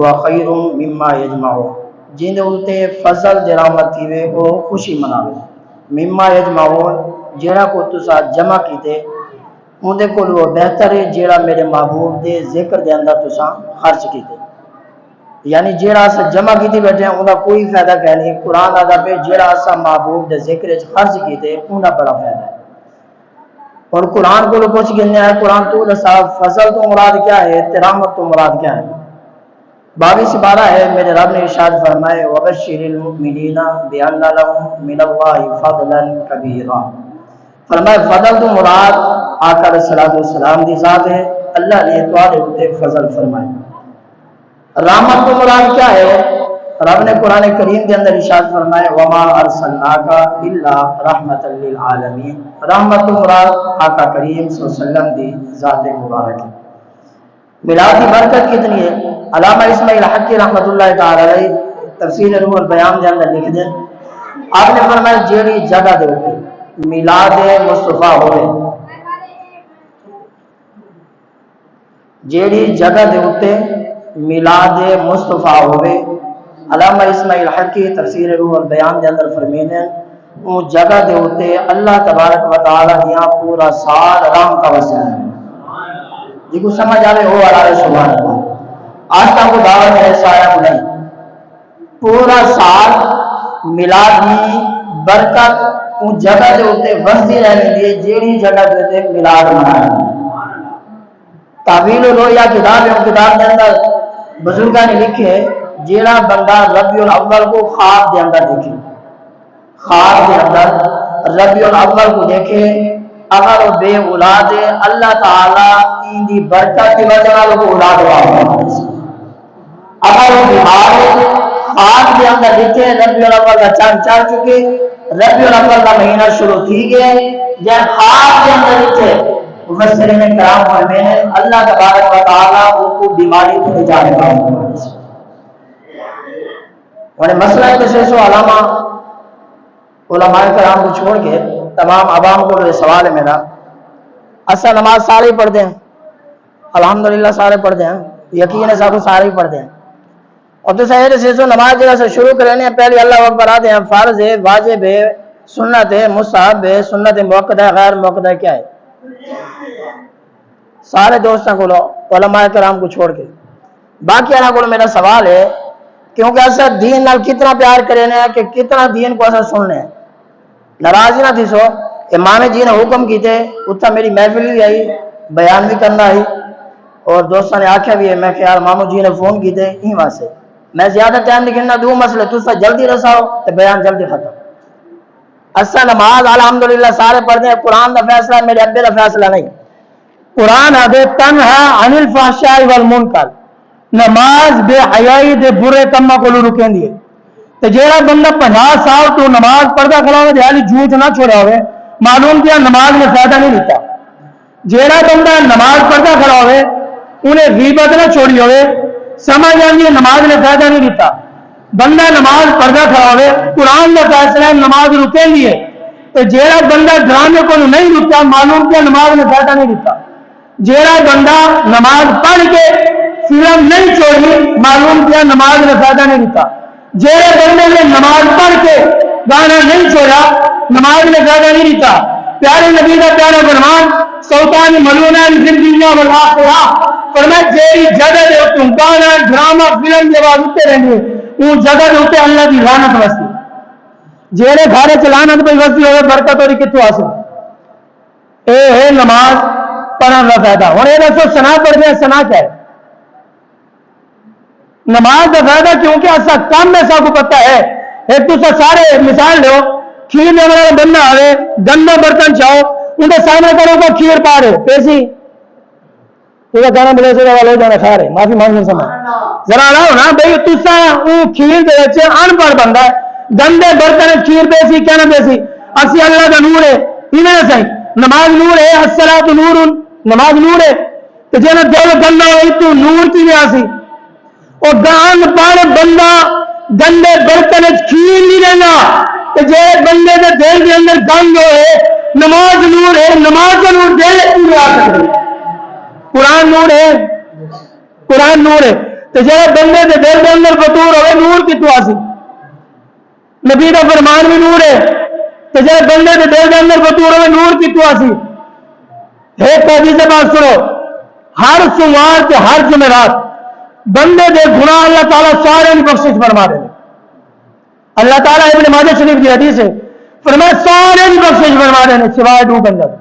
وخیر مما یجمعون جن اُتے فضل درآمد تھیوے او خوشی مناوے مما یجمعون جیڑا کو تسا جمع کیتے اندے کول وہ بہتر ہے جیڑا میرے محبوب دے ذکر دے اندر تسا خرچ کیتے یعنی جیڑا اسا جمع کیتی بیٹھے ہیں انہا کوئی فائدہ کہ نہیں قرآن آدھا پہ جیڑا اسا محبوب دے ذکر خرچ کیتے انہا بڑا فائدہ ہے اور قرآن کو پوچھ گئے ہیں قرآن تو دسا فضل تو مراد کیا ہے ترامت تو مراد کیا ہے 22 پارہ ہے میرے رب نے ارشاد فرمائے وبشر المؤمنین بان لهم من اللہ فضلا کبیرا فرمائے فضل تو مراد آقا علیہ الصلوۃ والسلام دی ذات ہے اللہ نے تمہارے اوپر فضل فرمائے رحمت تو مراد کیا ہے رب نے قرآن کریم کے اندر ارشاد فرمائے وما ارسلناک الا رحمت للعالمین رحمت تو مراد آقا کریم صلی اللہ علیہ وسلم دی ذات مبارک ہے میلاد کی برکت کتنی ہے علامہ اسماعیل حقی رحمۃ اللہ تعالی علیہ تفسیر روح البیان کے اندر لکھ دیں آپ نے فرمایا جیڑی جگہ دے اوپر میلاد مصطفیٰ ہوئے جیڑی جگہ دے اوپر میلاد مصطفیٰ ہوئے علامہ اسماعیل حقی تفسیر روح البیان کے اندر فرمینے وہ جگہ دے ہوتے اللہ تبارک و تعالی یہاں پورا سال رحم کا وسیلہ ہے جی کو سمجھ آئے ہو علیہ سبحان اللہ آج تک کو دعوت ہے سایہ نہیں پورا سال میلاد کی برکت ان جگہ دے ہوتے وستی رہنے لیے جیڑی جگہ دے ہوتے میلاد منایا تعویل الرؤیا کتاب کتاب کے اندر بزرگاں نے لکھے جیڑا بندہ ربیع الاول کو خواب دے اندر دیکھے خواب دے اندر ربیع الاول کو دیکھے اگر وہ بے اولاد ہے اللہ تعالیٰ ان دی برکت کی وجہ سے وہ اولاد والا اگر وہ بیمار ہے خواب دے اندر دیکھے ربیع الاول کا چاند چڑھ چکے ربیع الاول کا مہینہ شروع تھی گئے جب خواب دے اندر دیکھے مفسرین کرام فرماتے ہیں اللہ تبارک و تعالیٰ کو بیماری کو نجات عطا اور مسئلہ ہے کہ سو علامہ علماء کرام کو چھوڑ کے تمام عوام کو سوال ہے میرا اصل نماز سارے ہی پڑھتے ہیں الحمدللہ سارے پڑھتے ہیں یقین ہے سب سارے ہی پڑھتے ہیں اور تو سہر سے سو نماز جیسے شروع کرنے پہلے اللہ اکبر آتے ہیں فرض ہے واجب ہے سنت ہے مستحب ہے سنت موقع ہے غیر موقع ہے کیا ہے سارے دوستوں کو علماء کرام کو چھوڑ کے باقی اللہ کو میرا سوال ہے کیونکہ ایسا دین نال کتنا پیار کرنے ہیں کہ کتنا دین کو ایسا سننے ہیں ناراضی نہ تھی سو امام جی نے حکم کیتے اتنا میری محفل بھی آئی بیان بھی کرنا آئی اور دوستوں نے آکھا بھی ہے میں کہ یار مامو جی نے فون کیتے ہی وہاں سے میں زیادہ ٹائم نکلنا دو مسئلے تو سا جلدی رساؤ تو بیان جلدی ختم اصل نماز الحمدللہ سارے پڑھتے ہیں قرآن کا فیصلہ میرے ابے کا فیصلہ نہیں قرآن ادے تنہا عن الفحشاء والمنکر نماز بے حیائی دے برے کما کو رکیں دیے تو جیڑا بندہ 50 سال تو نماز پڑھتا کھڑا ہوئے دیالی جھوٹ نہ چھوڑا ہوئے معلوم کیا نماز میں فائدہ نہیں لیتا جیڑا بندہ نماز پڑھتا کھڑا ہوئے انہیں غیبت نہ چھوڑی ہوئے سمجھ آئیں نماز میں فائدہ نہیں لیتا بندہ نماز پڑھتا کھڑا ہوئے قرآن کا فیصلہ نماز رکیں دیے تو جیڑا بندہ ڈرانے کو نہیں رکتا معلوم کیا نماز میں فائدہ نہیں لیتا جیڑا بندہ نماز پڑھ کے فلم نہیں چھوڑی معلوم کیا نماز میں فائدہ نہیں لیتا جیڑے بندے نے نماز پڑھ کے گانا نہیں چھوڑا نماز میں فائدہ نہیں لیتا پیارے نبی کا پیارا فرمان سلطان ملونان فی الدنیا والآخرہ فرمایا جیڑی جگہ دے تم گانا ڈرامہ فلم کے بعد اٹھتے رہیں گے وہ جگہ دے اوپر اللہ کی لعنت وستی جیڑے گھر چ لعنت پہ وستی ہوئے برکت اور کتوں حاصل اے ہے نماز پڑھنے کا فائدہ اور یہ دسو سنا پڑھتے ہیں سنا کیا ہے نماز کا فائدہ کیونکہ ایسا کم ایسا کو پتہ ہے ایک تو سارے مثال لو کھیر میں والا بندہ آئے گندا برتن چاہو ان کے سامنے کرو گا کھیر پا رہے پیسی وہ گانا بلے سے والے جانا کھا رہے معافی مانگنے سما ذرا لاؤ نا بھائی تسا وہ کھیر دے بچے ان پڑھ بندہ ہے گندے برتن کھیر پیسی کیا نہ پیسی اسی اللہ کا نور ہے انہیں صحیح نماز نور ہے الصلاۃ نور نماز نور ہے تو جی نا دل گندا ہوئی تو نور کی بھی آسی اور گان پڑھ بندہ گندے برتن کھیر نہیں لینا کہ جے بندے کے دل کے اندر گند ہوئے نماز نور ہے نماز کا نور دل پورے آ سکتے قرآن نور ہے قرآن نور ہے تو جڑے بندے دے دل دے اندر فطور ہوئے نور کتوں آسی نبی دا فرمان بھی نور ہے تو جڑے بندے دے دل دے اندر فطور ہوئے نور کتوں آسی ایک حدیث بات سنو ہر سوموار کے ہر جمعرات بندے دے گناہ اللہ تعالیٰ سارے بخشش فرما دے اللہ تعالیٰ ابن ماجہ شریف کی حدیث ہے فرمایا سارے بخشش فرما دے سوائے دو بندے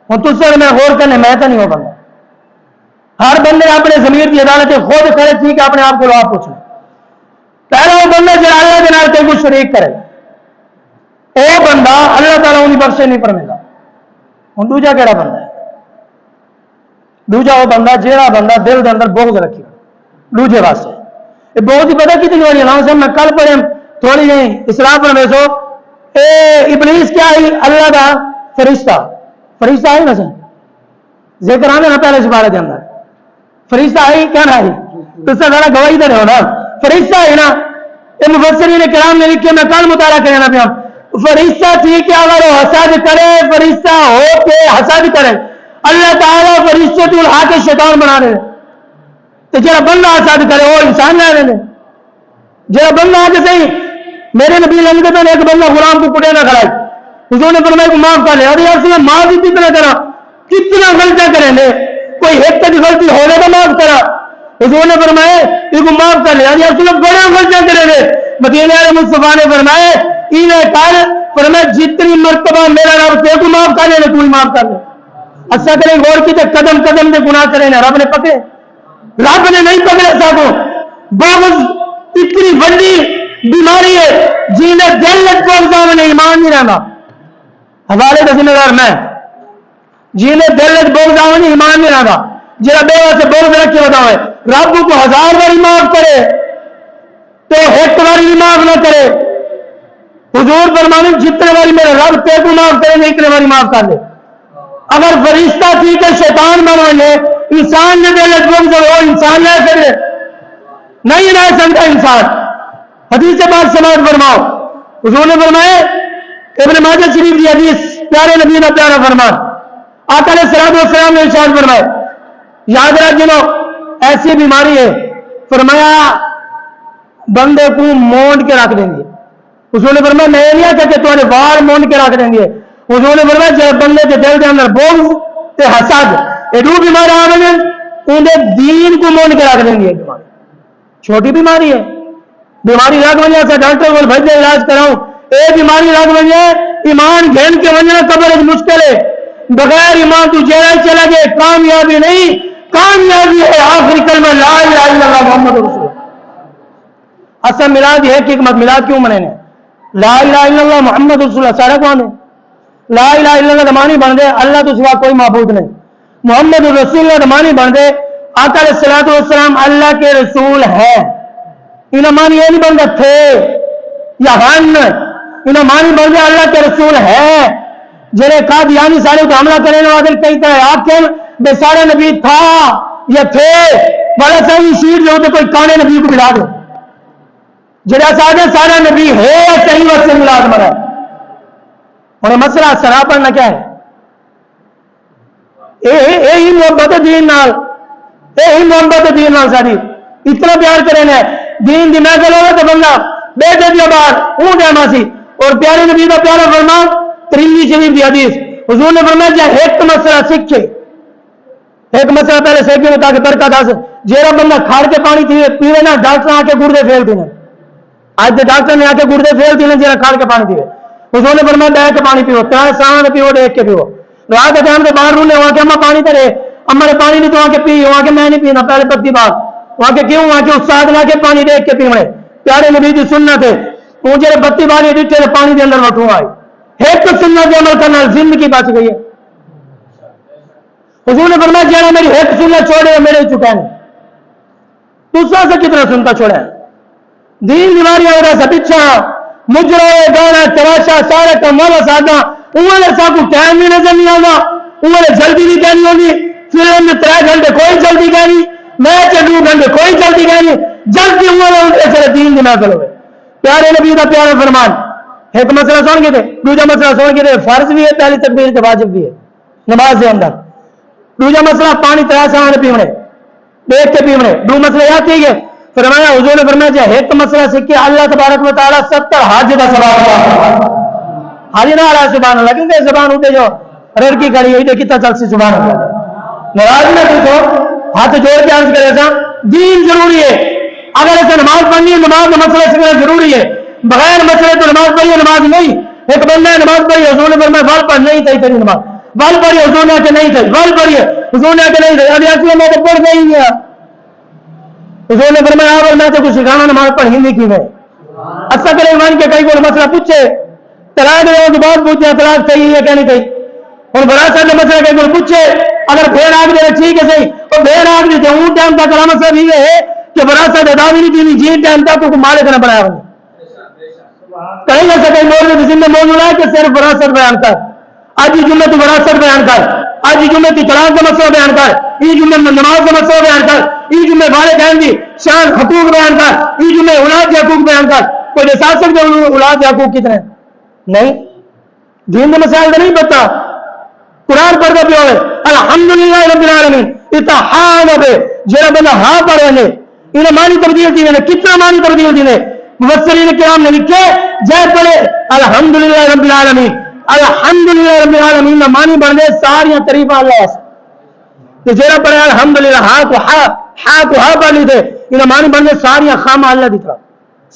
ہوں تجھ سے میں غور کرنے میں تو نہیں ہو بندہ ہر بندے اپنے ضمیر کی عدالت خود کرے ٹھیک ہے اپنے آپ کو آپ پوچھنا پہلا وہ بندہ جو اللہ کے نال کوئی شریک کرے وہ بندہ اللہ تعالیٰ انہیں بخشے نہیں فرمے گا ہوں دوجا کہڑا بندہ ہے دوجا وہ بندہ جہاں بندہ دل کے اندر بغض رکھے دوجے واسطے یہ بہت ہی پتہ کتنی بڑی الاؤنس ہے میں کل پڑھے تھوڑی جی اصلاح پر میں سو ابلیس کیا ہے اللہ کا فرشتہ فرشتہ ہے نا سر ذکر آنے نا پہلے سپارے کے اندر فرشتہ ہے کیا نہ ہے تو سے ذرا گواہی دے رہے ہو نا فرشتہ ہے نا یہ مفسرین کرام نے لکھے میں کل مطالعہ کرے نا پیا فرشتہ ٹھیک ہے اگر وہ حسد کرے فرشتہ ہو کے حسد کرے اللہ تعالیٰ فرشتے تو اٹھا کے شیطان بنا رہے تو جڑا بندہ حسد کرے وہ انسان رہ رہے جڑا بندہ آ کے صحیح میرے نبی لنگتے میں ایک بندہ غلام کو کٹے نہ کھڑائی حضور نے فرمایا کو معاف کر لے اور یار سے معاف بھی کتنا کرا کتنا غلطیاں کریں گے کوئی ایک تک غلطی ہونے کا معاف کرا حضور نے فرمایا یہ کو معاف کر لے اور یار سے بڑے غلطیاں کریں گے مدینے والے مصطفیٰ نے فرمایا انہیں کار فرمایا جتنی مرتبہ میرا رب تے کو معاف کر لے تو ہی معاف کر لے اچھا کریں غور کی تے قدم قدم دے گناہ کریں نا رب نے پکڑے رب نے نہیں پکڑے ساتھوں بغض اتنی بڑی بیماری ہے جنہیں دل لگتا ہے میں ایمان نہیں رہنا حوالے کا ذمہ دار میں جنہیں دل لگ بغض آوے ایمان نہیں رہنا جہاں بے واسطے بغض رکھے ہوتا ہے رب کو 1000 باری معاف کرے تو ایک باری بھی معاف نہ کرے حضور فرمانے جتنے باری میرے رب تے کو معاف کرے گے اتنے باری معاف کر لے اگر فرشتہ ٹھیک ہے شیطان بنا لے انسان نے دل لگ بغض وہ انسان رہ سکے نہیں رہ سکتا انسان حدیث سے بات سماعت فرماؤ حضور نے فرمائے ابن ماجہ شریف کی حدیث پیارے نبی کا پیارا فرمان آقا علیہ الصلوۃ والسلام نے ارشاد فرمائے یاد رکھ جنو ایسی بیماری ہے فرمایا بندے کو مونڈ کے رکھ دیں گے حضور نے فرمایا میں نہیں آتا کہ تمہارے وار مونڈ کے رکھ دیں گے حضور نے فرمایا جب بندے کے دل کے اندر بغض تے حسد یہ دو بیماری آ گئے انہیں دین کو مونڈ کے رکھ دیں گے چھوٹی بیماری ہے بیماری لگ بن جائے ڈاکٹر کو بھیج دے علاج کراؤں اے بیماری لگ بن جائے ایمان گھن کے بننا قبر مشکل ہے بغیر ایمان تو جیل چلا گئے کامیابی نہیں کامیابی ہے آخری کلمہ لا الہ الا اللہ محمد رسول اللہ اصل میلاد ہے کہ حکمت میلاد کیوں منانے لا الہ الا اللہ محمد رسول اللہ سارا کون ہے لا الہ الا اللہ دمانی بن دے اللہ تو سوا کوئی معبود نہیں محمد رسول اللہ دمانی بن دے آقا علیہ الصلوۃ والسلام اللہ کے رسول ہے انہیں مانی یہ نہیں بنتا تھے یا ہن انہیں مانی بن دے اللہ کے رسول ہے جنہیں قادیانی سارے کو حملہ کرنے والے کئی طرح آپ کے بے سارا نبی تھا یا تھے بڑا صحیح شیر جو ہوتے کوئی کانے نبی کو ملا دے جڑا سارے سارا نبی ہے یا صحیح وقت سے ملاد مرا اور مسئلہ سرا پڑھنا کیا ہے یہی محبت دین نال یہی محبت دین نال ساری اتنا پیار کریں دین دی محفل ہوگا تو بندہ بیٹے دیا بار اون ٹائم سی اور پیارے نبی کا پیارا فرمان ترمذی شریف کی حدیث حضور نے فرمایا جے ایک مسئلہ سیکھے ایک مسئلہ پہلے سیکھے تاکہ برکت حاصل جیڑا بندہ کھاڑ کے پانی پیوے نا ڈاکٹر آ کے گردے پھیل دینے آج ڈاکٹر نے آ کے گردے پھیل دینے جیڑا کھاڑ کے پانی پیوے حضور نے فرمایا بیٹھ کے پانی پیو ترائے سان پیو دیکھ کے پیو رات کے ٹائم کے باہر رونے وہاں کے اما پانی ترے اما نے پانی نہیں تو وہاں کے پی وہاں کے میں نہیں پینا پہلے پتی بات وہاں کے کیوں وہاں کے استاد لا کے پانی دیکھ کے پیوے پیارے نبی کی سنت ہے وہ جڑے بتی باری دیتے پانی کے اندر وٹھو آئے ایک تو سنت کے عمل کرنا زندگی بچ گئی ہے حضور نے فرمایا جانا میری ایک سنت چھوڑے میرے چکا نہیں دوسرا سے کتنا سنتا چھوڑا ہے دین بیماری ہو رہا سا پچھا مجرا گانا تراشا سارا کام والا سادہ انہوں نے سب کو ٹائم بھی نظر نہیں آتا انہوں نے جلدی بھی کہنی ہوگی فلم میں 3 گھنٹے کوئی جلدی کہنی میچ 2 گھنٹے کوئی جلدی کہنی جلدی انہوں نے دین کی محفل ہوئے پیارے نبی کا پیارا فرمان ایک مسئلہ سن کے تھے دوسرا مسئلہ سن کے تھے فرض بھی ہے پہلی تکبیر کے واجب بھی ہے نماز کے اندر دوسرا مسئلہ پانی 3 سامان پیونے دیکھ کے پیونے دو مسئلے یاد ٹھیک ہے فرمایا حضور نے فرمایا جی ایک مسئلہ سیکھے اللہ تبارک و تعالی 70 حج کا ثواب عطا حاجی نہ رہا سبحان اللہ کیونکہ زبان اٹھے جو رڑکی کھڑی ہوئی تو کتنا چل سی سبحان اللہ ناراض نہ پوچھو ہاتھ جوڑ کے عرض کرے سا دین ضروری ہے اگر ایسے نماز پڑھنی ہے نماز کا مسئلہ سیکھنا ضروری ہے بغیر مسئلے تو نماز پڑھیے نماز نہیں ایک بندہ ہے نماز پڑھی حضور نے فرمایا وال پڑھ نہیں تھی تیری نماز وال پڑھی حضور نے آ کے نہیں تھی وال پڑھیے حضور نے آ کے نہیں تھی ابھی اصل میں تو پڑھ گئی نہیں حضور نے فرمایا میں تو کچھ سکھانا نماز پڑھی نہیں کی میں اچھا کرے ایمان کے کئی کوئی مسئلہ پوچھے طلاق دے تو بہت پوچھتے ہیں طلاق صحیح ہے کہ نہیں صحیح اور بڑا سا مسئلہ کئی کوئی پوچھے اگر بھیڑ آگ دے ٹھیک ہے صحیح اور بھیڑ آگ دیتے اون ٹائم تک علامت صاحب یہ ہے کہ بڑا سا ادا بھی نہیں دی جی ٹائم تک تو مالک نہ بنایا ہوگا کہیں نہ سکے مولوی جس میں موضوع ہے کہ صرف وراثت بیان کر آج یہ جملے تو وراثت بیان کر آج یہ جملے کی طلاق کا مسئلہ بیان کر یہ جملے نماز کا مسئلہ بیان کر یہ جملے والدین کی شان حقوق بیان کر یہ جملے اولاد کے حقوق بیان کر کوئی دسا سکتے اولاد کے حقوق کتنے نہیں دین کے مسائل تو نہیں پتا قرآن پڑھ کے پہ ہوئے الحمدللہ رب العالمین اتحان پہ جرا بندہ ہاں پڑھے نے انہیں مانی تبدیل دی نے کتنا مانی تبدیل دی نے مفسرین کرام نے لکھے جائے پڑھے الحمدللہ رب العالمین الحمدللہ رب العالمین نہ مانی بڑھنے ساری تعریفاں اللہ سے جرا پڑھے الحمدللہ ہاں کو ہاں پڑھ لی تھے انہیں مانی بڑھنے ساری خامہ اللہ دی طرف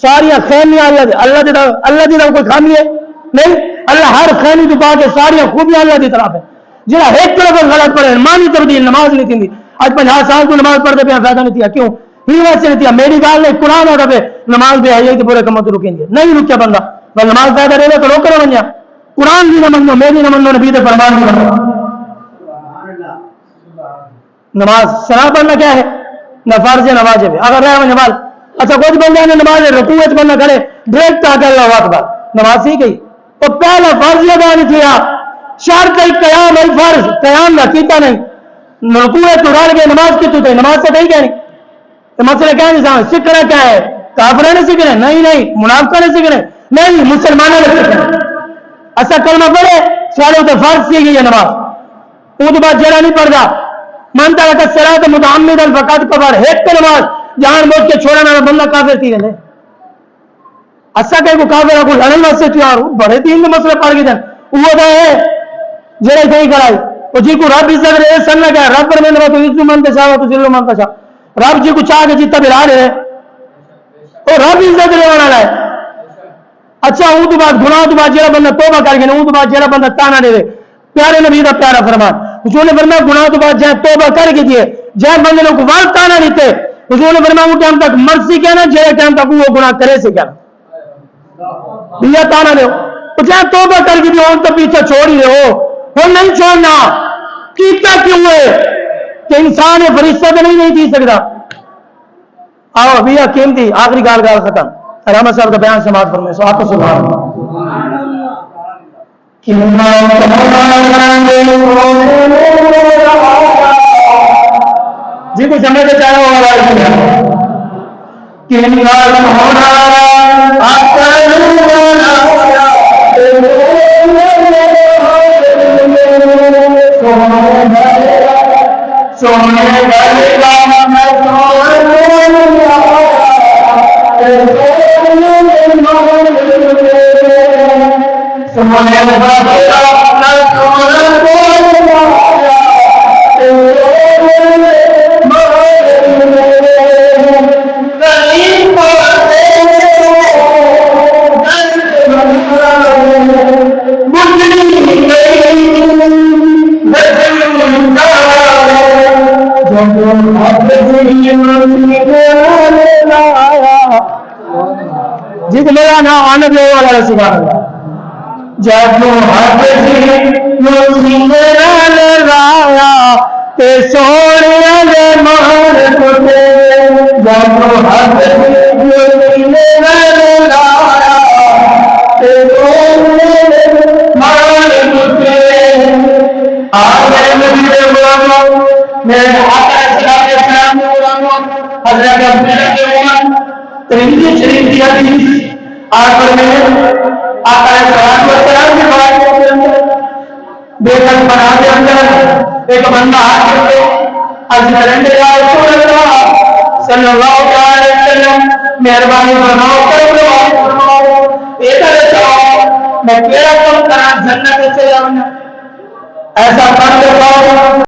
ساری خیمیاں اللہ دی طرف کوئی خامی ہے نہیں اللہ ہر خیمی تو پا کے ساری خوبیاں اللہ دی طرف ہے جہاں ایک طرف غلط پڑھے مانی تبدیل نماز نہیں تھی آج 50 سال کو نماز پڑھتے پہ فائدہ نہیں تھیا کیوں ہی واسطے نہیں تھیا میری گال نہیں قرآن آتا پہ نماز بے حیائی تو پورے کموں تو رکیں گے نہیں رکیا بندہ بس نماز فائدہ رہے تو روک کرو بنیا قرآن بھی نہ منو میری نہ منو نبی فرمان بھی نہ منو نماز سنا پڑھنا کیا ہے نہ فرض ہے نہ واجب ہے اگر رہے نماز اچھا کچھ بندہ نے نماز رکوع بندہ کرے بریک تاکہ اللہ اکبر نماز ہی گئی تو پہلا فرض ادا نہیں کیا شرط قیام ہے فرض قیام نہ کیتا نہیں رکوع تو ڈال گئے نماز کی تو نماز سے کہیں کیا نہیں تو مسئلہ کیا نہیں سامنے سیکھنا کیا ہے کافروں نے سیکھنا نہیں منافقوں نے سیکھنا نہیں مسلمانوں نے سیکھنا ایسا کلمہ پڑھے سوالوں تو فرض سیکھ گئی ہے نماز وہ تو بات جرا نہیں پڑھتا مانتا رہتا صلاۃ متعمد الفقات کفر ایک تو نماز جان بوجھ کے چھوڑنا بندہ کافر تھی رہے ایسا کہ وہ کافر کو لڑن واسطے تیار بڑے دین کے مسئلے پڑھ گئے وہ تو ہے جڑے صحیح کرائی وہ جی کو رب عزت رہے سن نہ کہا رب پر میں نے تو عزت منتا چاہو تو ذل منتا چاہ رب جی کو چاہ کے جیتا بلا رہے وہ رب عزت رہے والا ہے اچھا وہ تو بعد گناہ تو بعد جڑا بندہ توبہ کر گیا وہ تو بعد جڑا بندہ تانا دے پیارے نبی کا پیارا فرمان حضور نے فرمایا گناہ تو بعد جائے توبہ کر کے دیے جائے بندے لوگ وال تانا دیتے حضور نے فرمایا وہ ٹائم تک مرضی کہنا جائے ٹائم تک وہ گناہ کرے سے کہنا بھیا تانا دے تو جائے توبہ کر کے دیے اور تو پیچھے چھوڑ ہی رہے ہو وہ نہیں چھوڑنا کیتا کیوں ہے کہ انسان فرشتہ تو نہیں تھی سکتا آؤ بھیا قیمتی آخری گال ختم رحمت صاحب کا بیان سماعت فرمائے سو آپ سبحان جی کوئی سمجھ چاہ رہا ہوگا جی تو میرا نام آنند لے والا سبحان اللہ جب رایا تے سونے دے مان ٹوٹے جب رایا تے سونے دے مان ٹوٹے آگے نبی دے غلاموں میرے آقا صلی اللہ علیہ وسلم کے غلاموں حضرت عبداللہ کے غلام ترمذی شریف کی حدیث آخر میں آقا صلی اللہ علیہ وسلم کے بارے میں بے خط بنا کے اندر ایک بندہ آ کے عرض کریں گے یا رسول اللہ صلی اللہ علیہ وسلم مہربانی فرماؤ کرو ادھر جاؤ میں کیڑا کم کرا جنت سے جاؤں ایسا کر دو